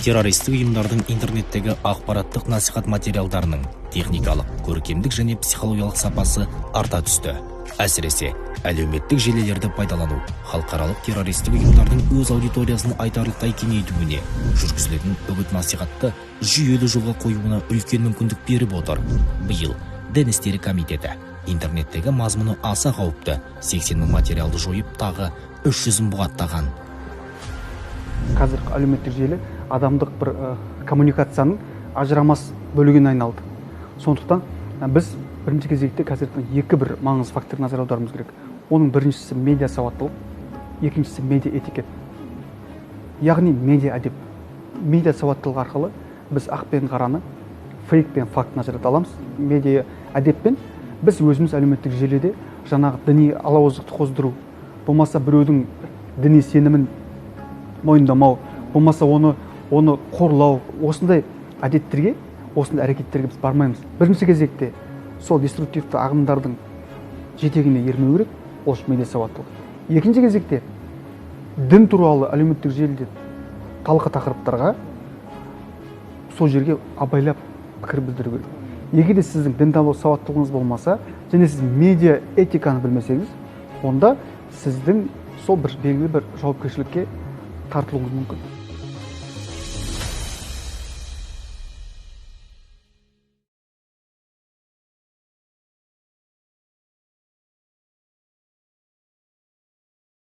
террористік ұйымдардың интернеттегі ақпараттық насихат материалдарының техникалық, көркемдік және психологиялық сапасы арта түсті. Әсіресе, әлеуметтік желілерді пайдалану халықаралық террористік ұйымдардың өз аудиториясын айтарлықтай кеңейтуіне, жүргізілетін үгіт-насихатты жүйелі жолға қоюына үлкен мүмкіндік беріп отыр. Биыл Дін істері комитеті интернеттегі мазмұны аса қауіпті 80 мың материалды жойып, тағы 300-ін бұғаттаған. Қазір әлеуметтік желі адамдық бір коммуникацияның ажырамас бөлігіне айналды. Сондықтан біз бірінші кезекте қазірдің екі бір маңызды фактор назар аударуымыз керек. Оның біріншісі медиа сауаттылық, екіншісі медиа этикет. Яғни медиа әдеп. Медиа сауаттылық арқылы біз ақ пен қараны, фейк пен фактыны ажырата аламыз. Медиа әдеппен біз өзіміз әлеуметтік желіде жаңағы діни алауыздықты қоздыру, болмаса біреудің діни сенімін мойындамау, болмаса оны қорлау, осындай әдеттерге, осындай әрекеттерге біз бармаймыз. Бірінші кезекте сол деструктивті ағымдардың жетегіне ермеу керек, ол медиа сауаттылық. Екінші кезекте дін туралы әлеуметтік желіде талқы тақырыптарға сол жерге абайлап пікір білдіру керек. Егер де сіздің дін туралы сауаттылығыңыз болмаса, және сіз медиа этиканы білмесеңіз, онда сіздің сол бір белгілі бір жауапкершілікке тартылуыңыз мүмкін.